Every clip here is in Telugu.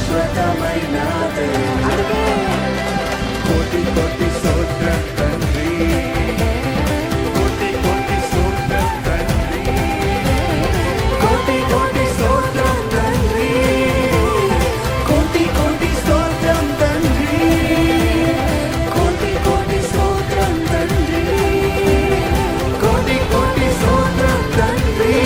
శాశ్వతమైన కోటి కోటి స్తోత్రం తండ్రి, కోటి కోటి స్తోత్రం తండ్రి, కోటి కోటి స్తోత్రం తండ్రి, కోటి కోటి స్తోత్రం తండ్రి, కోటి కోటి స్తోత్రం తండ్రి, కోటి కోటి స్తోత్రం తండ్రి.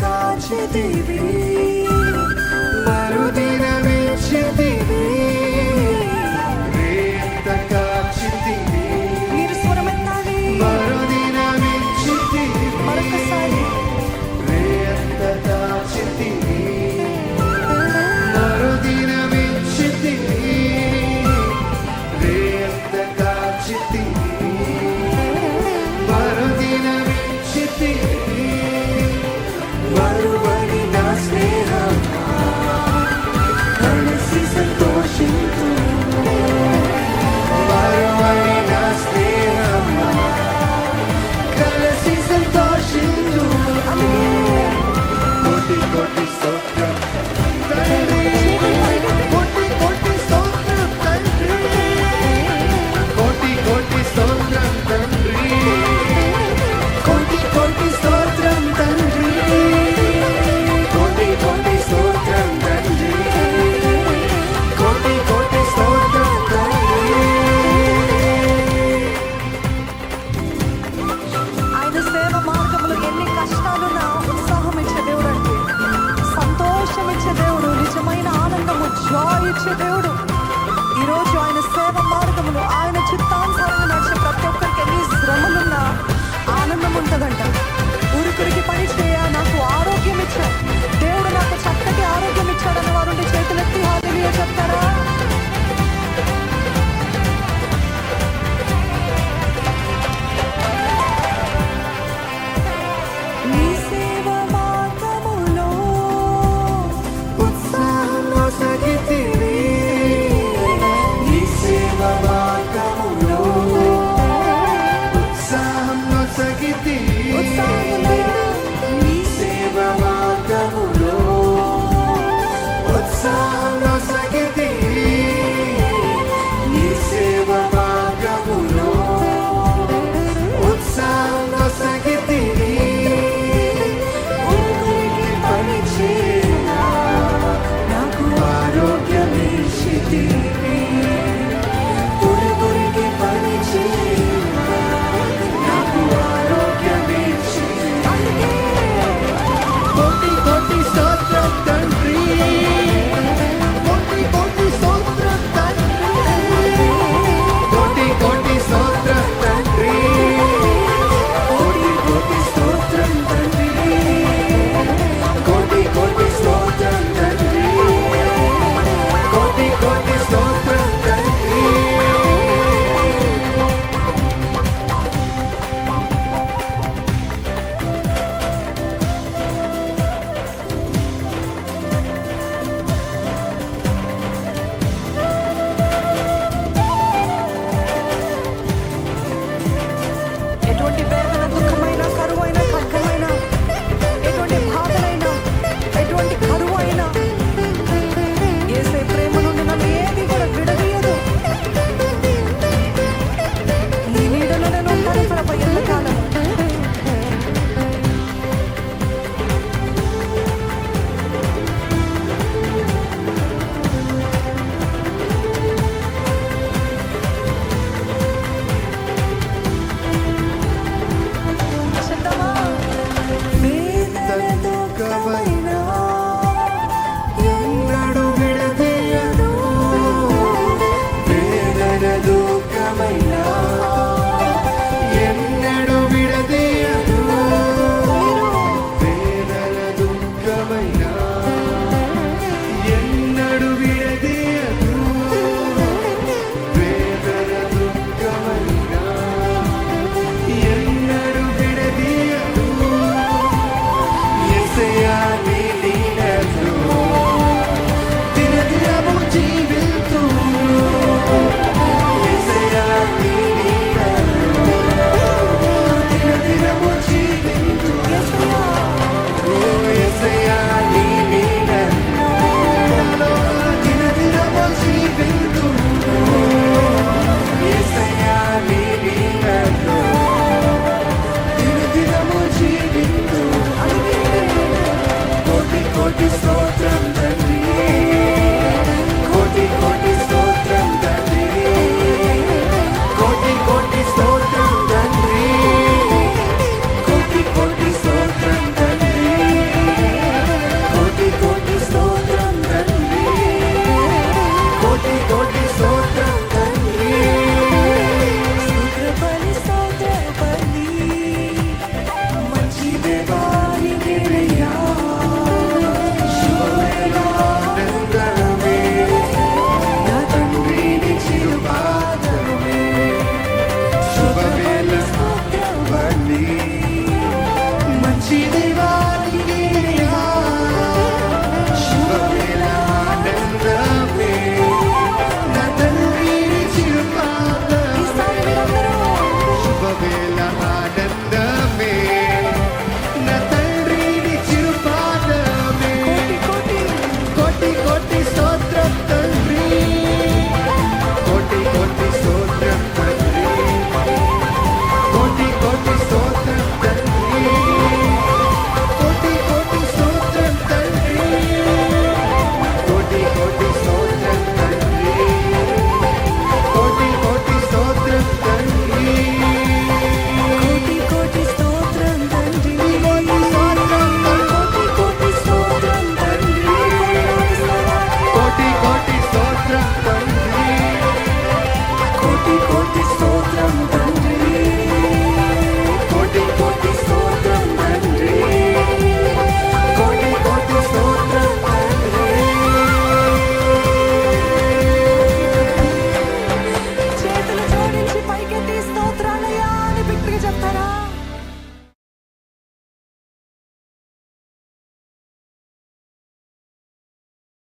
కాచితివి మరుదినమిచ్చితివి, రేంత కాచితివి మీరు స్వరమెత్తాలి మరుదినమిచ్చితివి, మరొకసారి రేంత కాచితివి మరుదినమిచ్చితివి, రేంత కాచితివి మరుదినమిచ్చితివి. మరువని నా స్నేహమా కలిసి సంతోషించు, మరువని నా స్నేహమా కలిసి సంతోషించు. కోటి కోటి స్తోత్రం తండ్రి, కోటి కోటి స్తోత్రం తండ్రి, కోటి కోటి స్తోత్రం తండ్రి, కోటి కోటి స్తోత్రం తండ్రి, కోటి కోటి స్తోత్రం తండ్రి, కోటి కోటి స్తోత్రం తండ్రి. ఆయన సేవ మార్గములు ఎన్ని కష్టాలున్నా ఉత్సాహం ఇచ్చే దేవుడు అంటే, సంతోషం ఇచ్చే దేవుడు, నిజమైన ఆనందము జాయ్ ఇచ్చే దేవుడు. ఈరోజు ఆయన సేవ మార్గములు, ఆయన చిత్తానుసారంగా నడిచే ప్రతి ఒక్కరికి ఎన్ని శ్రమలున్నా ఆనందం ఉంటుందంట. ఊరికురికి పని చేయ, నాకు ఆరోగ్యం ఇచ్చాడు దేవుడు, నాకు చక్కటి ఆరోగ్యం ఇచ్చాడన్న వారు చేతులెత్తి హల్లెలూయా చెప్తారా? నీ సేవ మార్గములో ఉత్సాహంలో సాగితివి, నీ సేవ మార్గములో ఉత్సాహంలో సాగితివి, నీ సేవ మార్గములో ఉత్సాహంలో సాగితివి, నీ సేవ మార్గములో ఉత్సాహంలో సాగితివి. ఊరికి పని చేయ, నాకు ఆరోగ్యమిచ్చితివి, ఊరికి పని చేయ, నాకు ఆరోగ్యమిచ్చితివి. కోటి కోటి స్తోత్రం తండ్రి, కోటి కోటి స్తోత్రం తండ్రి, కోటి కోటి స్తోత్రం తండ్రి, కోటి కోటి స్తోత్రం తండ్రి, కోటి కోటి స్తోత్రం తండ్రి, కోటి కోటి స్తోత్రం తండ్రి. ఎటువంటి వేదన, దుఃఖమైన, కరువైన, ఖడ్గమైన, ఎటువంటి బాధలైనా, ఎటువంటి కరువైనా, యేసే ప్రేమ నుండి నన్ను ఏది కూడా విడదీయదు. నీ నీడలోనే ఉంటాను ప్రభు ఎల్లకాలం.